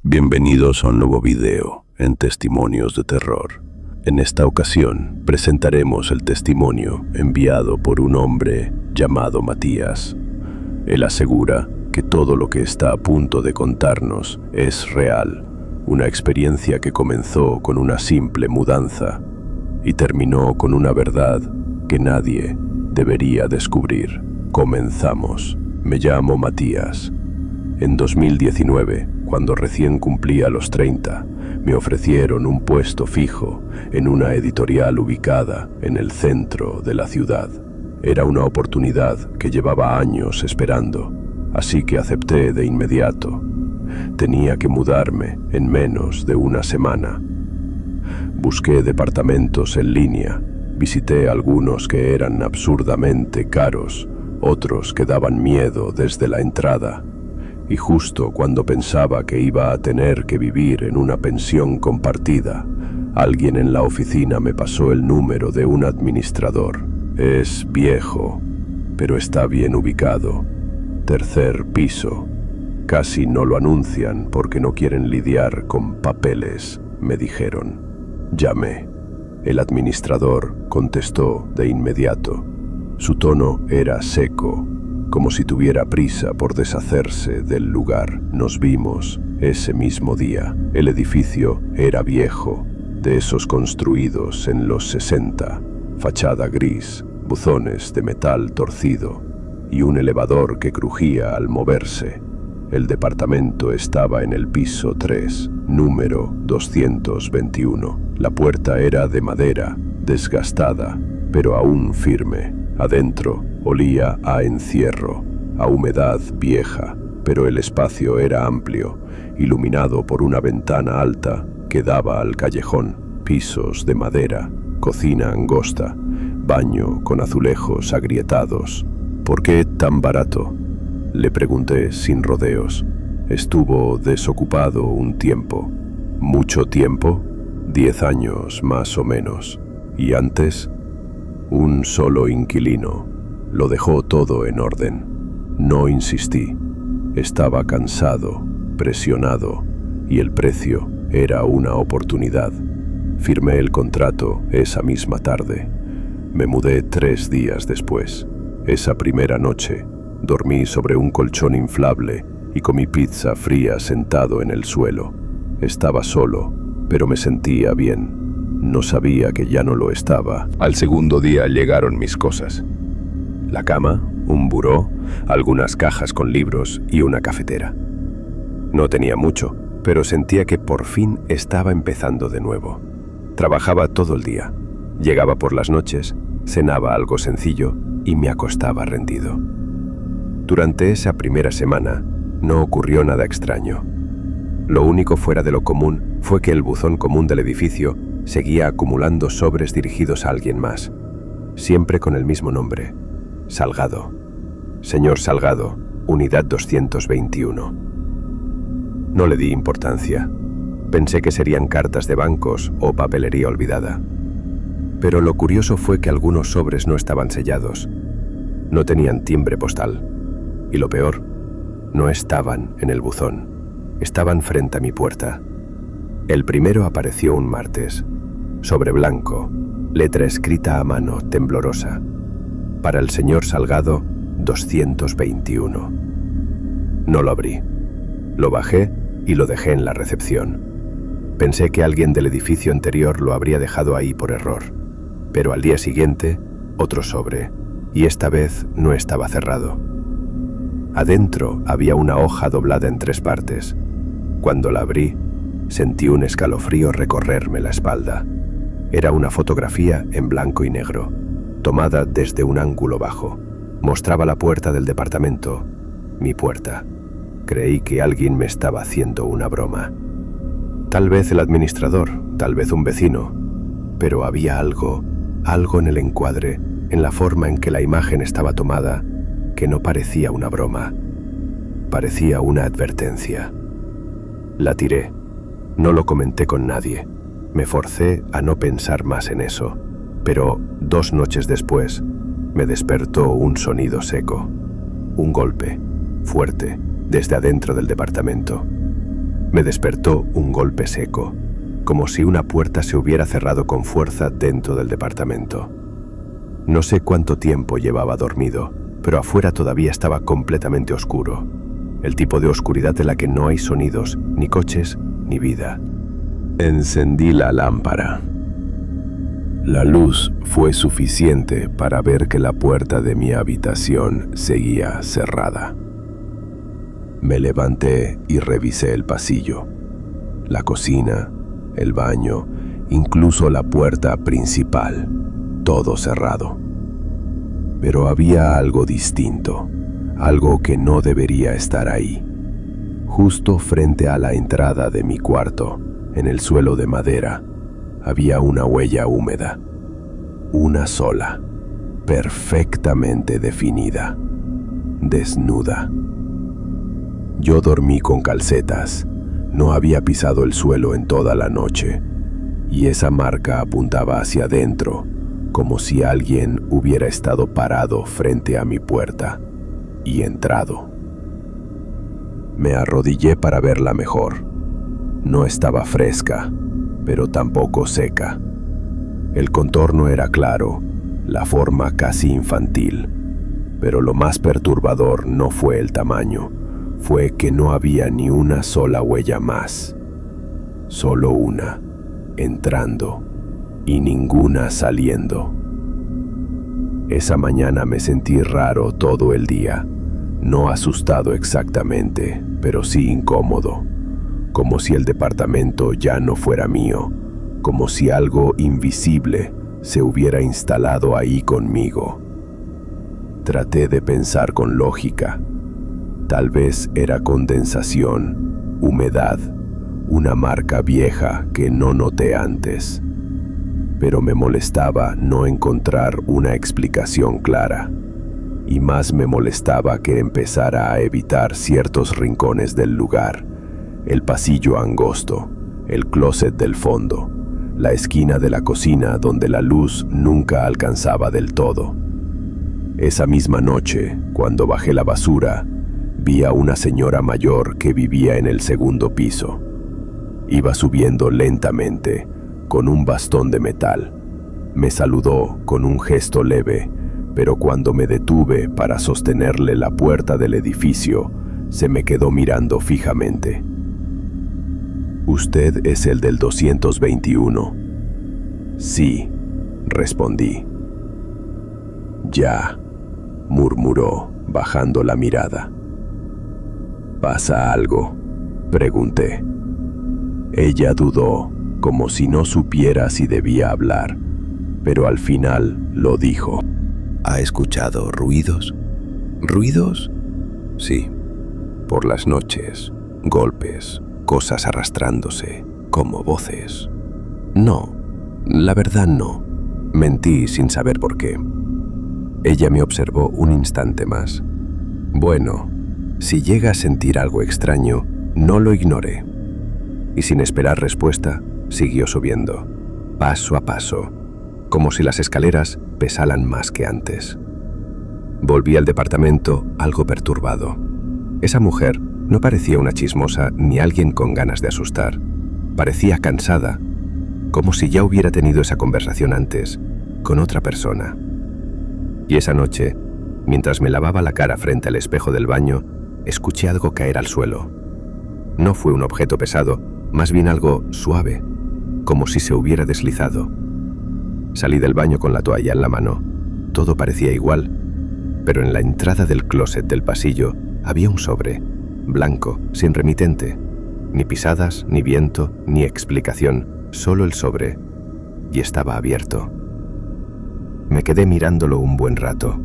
Bienvenidos a un nuevo video en Testimonios de Terror. En esta ocasión presentaremos el testimonio enviado por un hombre llamado Matías. Él asegura que todo lo que está a punto de contarnos es real, una experiencia que comenzó con una simple mudanza y terminó con una verdad que nadie debería descubrir. Comenzamos. Me llamo Matías. En 2019, cuando recién cumplía los 30, me ofrecieron un puesto fijo en una editorial ubicada en el centro de la ciudad. Era una oportunidad que llevaba años esperando, así que acepté de inmediato. Tenía que mudarme en menos de una semana. Busqué departamentos en línea, visité algunos que eran absurdamente caros, otros que daban miedo desde la entrada. Y justo cuando pensaba que iba a tener que vivir en una pensión compartida, alguien en la oficina me pasó el número de un administrador. Es viejo, pero está bien ubicado. Tercer piso. Casi no lo anuncian porque no quieren lidiar con papeles, me dijeron. Llamé. El administrador contestó de inmediato. Su tono era seco, como si tuviera prisa por deshacerse del lugar. Nos vimos ese mismo día. El edificio era viejo, de esos construidos en los 60, fachada gris, buzones de metal torcido y un elevador que crujía al moverse. El departamento estaba en el piso 3, número 221. La puerta era de madera, desgastada, pero aún firme. Adentro olía a encierro, a humedad vieja, pero el espacio era amplio, iluminado por una ventana alta que daba al callejón, pisos de madera, cocina angosta, baño con azulejos agrietados. ¿Por qué tan barato?, le pregunté sin rodeos. Estuvo desocupado un tiempo. ¿Mucho tiempo? 10 años más o menos. ¿Y antes? Un solo inquilino. Lo dejó todo en orden. No insistí. Estaba cansado, presionado, y el precio era una oportunidad. Firmé el contrato esa misma tarde. Me mudé 3 días después. Esa primera noche, dormí sobre un colchón inflable y comí pizza fría sentado en el suelo. Estaba solo, pero me sentía bien. No sabía que ya no lo estaba. Al segundo día llegaron mis cosas. La cama, un buró, algunas cajas con libros y una cafetera. No tenía mucho, pero sentía que por fin estaba empezando de nuevo. Trabajaba todo el día. Llegaba por las noches, cenaba algo sencillo y me acostaba rendido. Durante esa primera semana no ocurrió nada extraño. Lo único fuera de lo común fue que el buzón común del edificio seguía acumulando sobres dirigidos a alguien más, siempre con el mismo nombre: Salgado. Señor Salgado, unidad 221. No le di importancia. Pensé que serían cartas de bancos o papelería olvidada. Pero lo curioso fue que algunos sobres no estaban sellados. No tenían timbre postal. Y lo peor, no estaban en el buzón. Estaban frente a mi puerta. El primero apareció un martes, sobre blanco, letra escrita a mano, temblorosa. Para el señor Salgado, 221. No lo abrí. Lo bajé y lo dejé en la recepción. Pensé que alguien del edificio anterior lo habría dejado ahí por error. Pero al día siguiente, otro sobre, y esta vez no estaba cerrado. Adentro había una hoja doblada en 3 partes. Cuando la abrí, sentí un escalofrío recorrerme la espalda. Era una fotografía en blanco y negro, tomada desde un ángulo bajo. Mostraba la puerta del departamento, mi puerta. Creí que alguien me estaba haciendo una broma. Tal vez el administrador, tal vez un vecino, pero había algo en el encuadre, en la forma en que la imagen estaba tomada, que no parecía una broma. Parecía una advertencia. La tiré. No lo comenté con nadie. Me forcé a no pensar más en eso, pero 2 noches después me despertó un sonido seco. Un golpe, fuerte, desde adentro del departamento. Me despertó un golpe seco, como si una puerta se hubiera cerrado con fuerza dentro del departamento. No sé cuánto tiempo llevaba dormido, pero afuera todavía estaba completamente oscuro. El tipo de oscuridad en la que no hay sonidos, ni coches, ni vida. Encendí la lámpara. La luz fue suficiente para ver que la puerta de mi habitación seguía cerrada. Me levanté y revisé el pasillo, la cocina, el baño, incluso la puerta principal, todo cerrado. Pero había algo distinto, algo que no debería estar ahí. Justo frente a la entrada de mi cuarto, en el suelo de madera, había una huella húmeda. Una sola, perfectamente definida, desnuda. Yo dormí con calcetas, no había pisado el suelo en toda la noche, y esa marca apuntaba hacia adentro, como si alguien hubiera estado parado frente a mi puerta y entrado. Me arrodillé para verla mejor. No estaba fresca, pero tampoco seca. El contorno era claro, la forma casi infantil, pero lo más perturbador no fue el tamaño, fue que no había ni una sola huella más. Solo una, entrando, y ninguna saliendo. Esa mañana me sentí raro todo el día, no asustado exactamente, pero sí incómodo, como si el departamento ya no fuera mío, como si algo invisible se hubiera instalado ahí conmigo. Traté de pensar con lógica. Tal vez era condensación, humedad, una marca vieja que no noté antes. Pero me molestaba no encontrar una explicación clara. Y más me molestaba que empezara a evitar ciertos rincones del lugar. El pasillo angosto, el closet del fondo, la esquina de la cocina donde la luz nunca alcanzaba del todo. Esa misma noche, cuando bajé la basura, vi a una señora mayor que vivía en el segundo piso. Iba subiendo lentamente, con un bastón de metal. Me saludó con un gesto leve, pero cuando me detuve para sostenerle la puerta del edificio, se me quedó mirando fijamente. «¿Usted es el del 221?» «Sí», respondí. «Ya», murmuró, bajando la mirada. «¿Pasa algo?», pregunté. Ella dudó, como si no supiera si debía hablar, pero al final lo dijo. ¿Ha escuchado ruidos? ¿Ruidos? Sí, por las noches, golpes, cosas arrastrándose, como voces. No, la verdad no. Mentí sin saber por qué. Ella me observó un instante más. Bueno, si llega a sentir algo extraño, no lo ignore. Y sin esperar respuesta, siguió subiendo, paso a paso, como si las escaleras pesaran más que antes. Volví al departamento algo perturbado. Esa mujer no parecía una chismosa ni alguien con ganas de asustar. Parecía cansada, como si ya hubiera tenido esa conversación antes, con otra persona. Y esa noche, mientras me lavaba la cara frente al espejo del baño, escuché algo caer al suelo. No fue un objeto pesado, más bien algo suave, como si se hubiera deslizado. Salí del baño con la toalla en la mano. Todo parecía igual, pero en la entrada del closet del pasillo había un sobre, blanco, sin remitente. Ni pisadas, ni viento, ni explicación, solo el sobre. Y estaba abierto. Me quedé mirándolo un buen rato.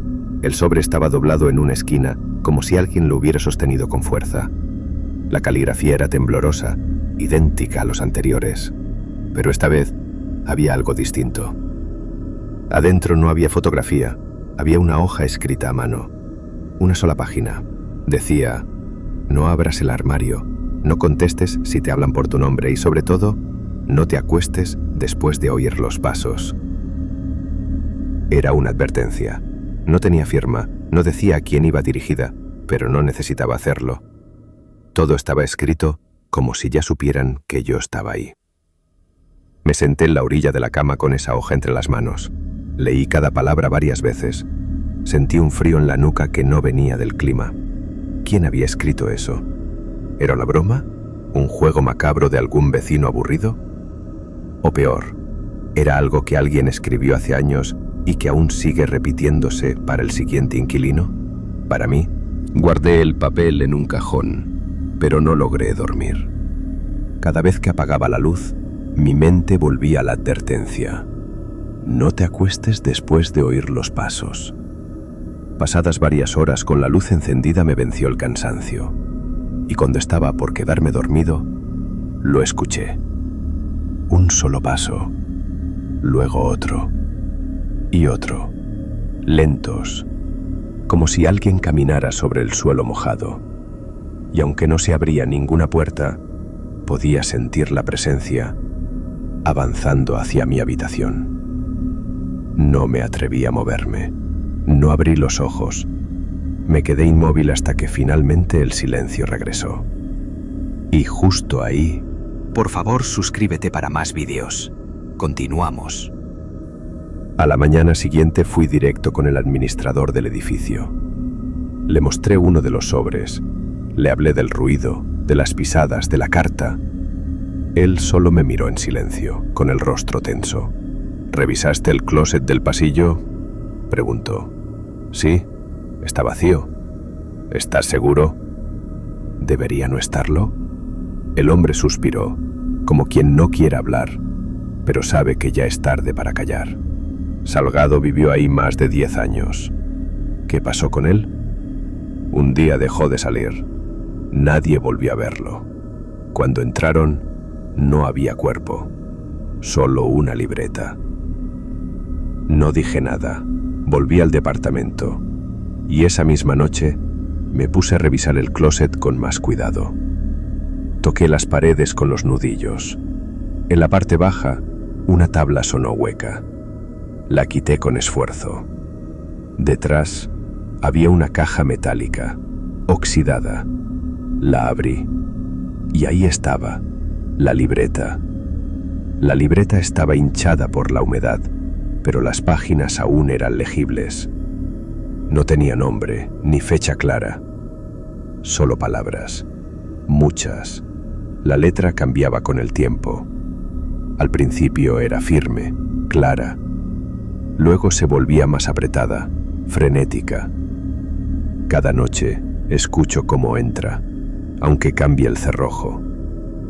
El sobre estaba doblado en una esquina, como si alguien lo hubiera sostenido con fuerza. La caligrafía era temblorosa, idéntica a los anteriores, pero esta vez había algo distinto. Adentro no había fotografía, había una hoja escrita a mano. Una sola página. Decía: no abras el armario, no contestes si te hablan por tu nombre y sobre todo, no te acuestes después de oír los pasos. Era una advertencia. No tenía firma, no decía a quién iba dirigida, pero no necesitaba hacerlo. Todo estaba escrito como si ya supieran que yo estaba ahí. Me senté en la orilla de la cama con esa hoja entre las manos. Leí cada palabra varias veces. Sentí un frío en la nuca que no venía del clima. ¿Quién había escrito eso? ¿Era una broma? ¿Un juego macabro de algún vecino aburrido? O peor, ¿era algo que alguien escribió hace años y que aún sigue repitiéndose para el siguiente inquilino? Para mí, Guardé el papel en un cajón, pero no logré dormir. Cada vez que apagaba la luz, mi mente volvía a la advertencia. No te acuestes después de oír los pasos. Pasadas varias horas con la luz encendida me venció el cansancio, y cuando estaba por quedarme dormido, lo escuché. Un solo paso, luego otro, y otro, lentos, como si alguien caminara sobre el suelo mojado, y aunque no se abría ninguna puerta, podía sentir la presencia avanzando hacia mi habitación. No me atreví a moverme, no abrí los ojos, me quedé inmóvil hasta que finalmente el silencio regresó. Y justo ahí... Por favor, suscríbete para más vídeos. Continuamos. A la mañana siguiente fui directo con el administrador del edificio. Le mostré uno de los sobres, le hablé del ruido, de las pisadas, de la carta. Él solo me miró en silencio, con el rostro tenso. ¿Revisaste el closet del pasillo?, preguntó. Sí, está vacío. ¿Estás seguro? ¿Debería no estarlo? El hombre suspiró, como quien no quiere hablar, pero sabe que ya es tarde para callar. Salgado vivió ahí más de 10 años. ¿Qué pasó con él? Un día dejó de salir. Nadie volvió a verlo. Cuando entraron, no había cuerpo, solo una libreta. No dije nada. Volví al departamento, y esa misma noche me puse a revisar el closet con más cuidado. Toqué las paredes con los nudillos. En la parte baja, una tabla sonó hueca. La quité con esfuerzo. Detrás había una caja metálica, oxidada. La abrí, y ahí estaba, la libreta. La libreta estaba hinchada por la humedad, pero las páginas aún eran legibles. No tenía nombre, ni fecha clara. Solo palabras, muchas. La letra cambiaba con el tiempo. Al principio era firme, clara. Luego se volvía más apretada, frenética. Cada noche escucho cómo entra, aunque cambie el cerrojo,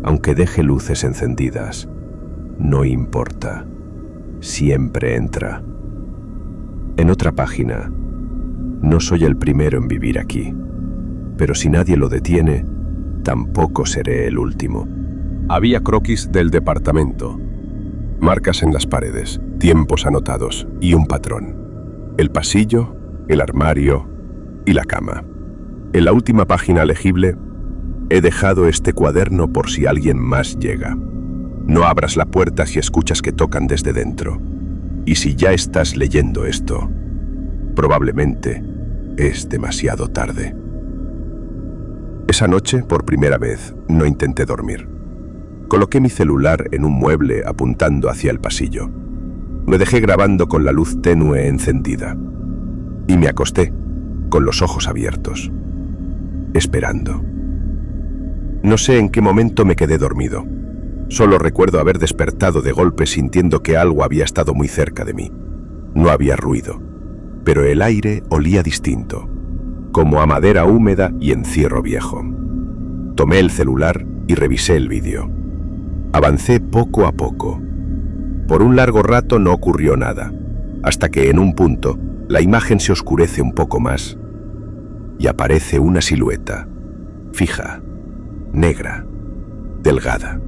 aunque deje luces encendidas. No importa, siempre entra. En otra página, no soy el primero en vivir aquí, pero si nadie lo detiene, tampoco seré el último. Había croquis del departamento, marcas en las paredes, tiempos anotados y un patrón. El pasillo, el armario y la cama. En la última página legible, he dejado este cuaderno por si alguien más llega. No abras la puerta si escuchas que tocan desde dentro. Y si ya estás leyendo esto, probablemente es demasiado tarde. Esa noche, por primera vez, no intenté dormir. Coloqué mi celular en un mueble apuntando hacia el pasillo. Me dejé grabando con la luz tenue encendida. Y me acosté, con los ojos abiertos, esperando. No sé en qué momento me quedé dormido. Solo recuerdo haber despertado de golpe sintiendo que algo había estado muy cerca de mí. No había ruido, pero el aire olía distinto, como a madera húmeda y encierro viejo. Tomé el celular y revisé el vídeo. Avancé poco a poco. Por un largo rato no ocurrió nada, hasta que en un punto la imagen se oscurece un poco más y aparece una silueta, fija, negra, delgada,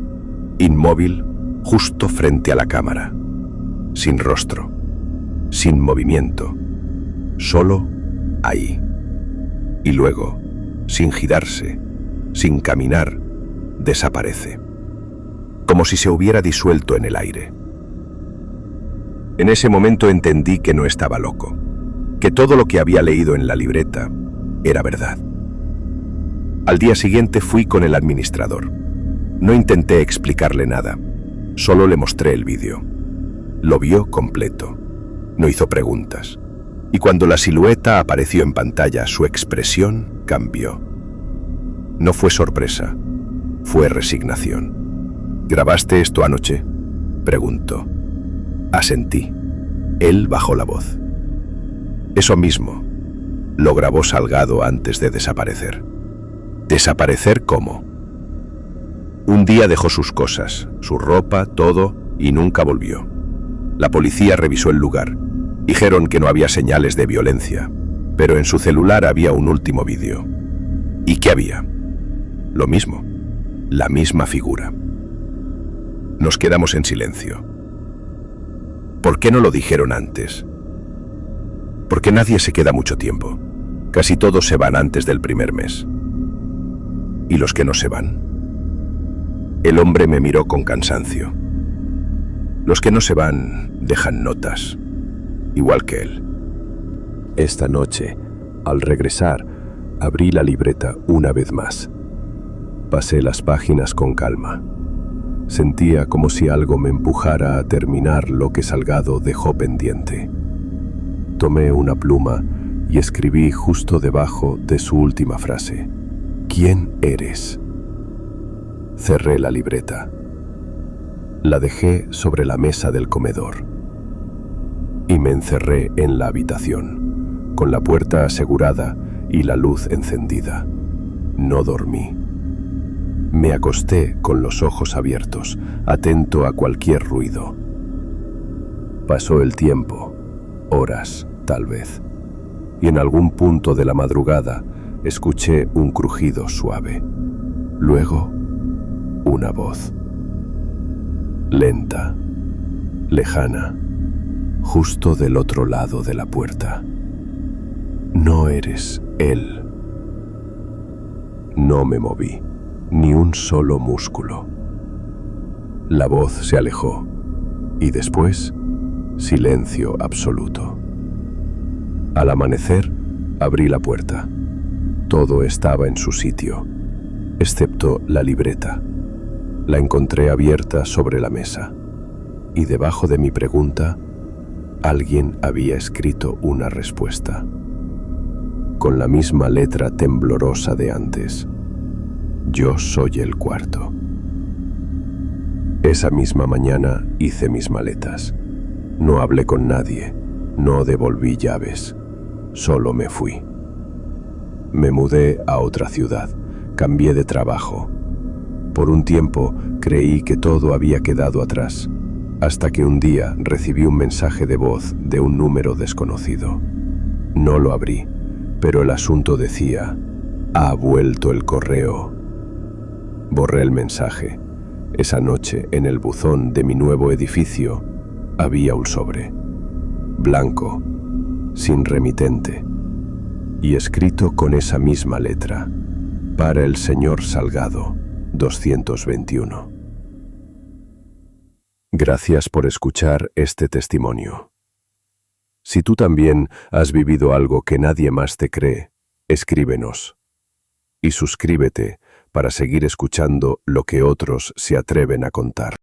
inmóvil, justo frente a la cámara, sin rostro, sin movimiento, solo ahí. Y luego, sin girarse, sin caminar, desaparece, como si se hubiera disuelto en el aire. En ese momento entendí que no estaba loco, que todo lo que había leído en la libreta era verdad. Al día siguiente fui con el administrador. No intenté explicarle nada, solo le mostré el vídeo. Lo vio completo, no hizo preguntas. Y cuando la silueta apareció en pantalla, su expresión cambió. No fue sorpresa, fue resignación. ¿Grabaste esto anoche?, preguntó. Asentí. Él bajó la voz. Eso mismo. Lo grabó Salgado antes de desaparecer. ¿Desaparecer cómo? Un día dejó sus cosas, su ropa, todo, y nunca volvió. La policía revisó el lugar. Dijeron que no había señales de violencia, pero en su celular había un último vídeo. ¿Y qué había? Lo mismo, la misma figura. Nos quedamos en silencio. ¿Por qué no lo dijeron antes? Porque nadie se queda mucho tiempo. Casi todos se van antes del primer mes. ¿Y los que no se van? El hombre me miró con cansancio. Los que no se van dejan notas, igual que él. Esta noche, al regresar, abrí la libreta una vez más. Pasé las páginas con calma. Sentía como si algo me empujara a terminar lo que Salgado dejó pendiente. Tomé una pluma y escribí justo debajo de su última frase: ¿Quién eres? Cerré la libreta. La dejé sobre la mesa del comedor y me encerré en la habitación, con la puerta asegurada y la luz encendida. No dormí. Me acosté con los ojos abiertos, atento a cualquier ruido. Pasó el tiempo, horas tal vez, y en algún punto de la madrugada escuché un crujido suave. Luego, una voz. Lenta, lejana, justo del otro lado de la puerta. No eres él. No me moví, ni un solo músculo. La voz se alejó, y después, silencio absoluto. Al amanecer, abrí la puerta. Todo estaba en su sitio, excepto la libreta. La encontré abierta sobre la mesa, y debajo de mi pregunta, alguien había escrito una respuesta, con la misma letra temblorosa de antes. Yo soy el cuarto. Esa misma mañana hice mis maletas. No hablé con nadie, no devolví llaves, solo me fui. Me mudé a otra ciudad, cambié de trabajo. Por un tiempo creí que todo había quedado atrás, hasta que un día recibí un mensaje de voz de un número desconocido. No lo abrí, pero el asunto decía: ha vuelto el correo. Borré el mensaje. Esa noche, en el buzón de mi nuevo edificio, había un sobre, blanco, sin remitente, y escrito con esa misma letra: para el señor Salgado, 221. Gracias por escuchar este testimonio. Si tú también has vivido algo que nadie más te cree, escríbenos. Y suscríbete para seguir escuchando lo que otros se atreven a contar.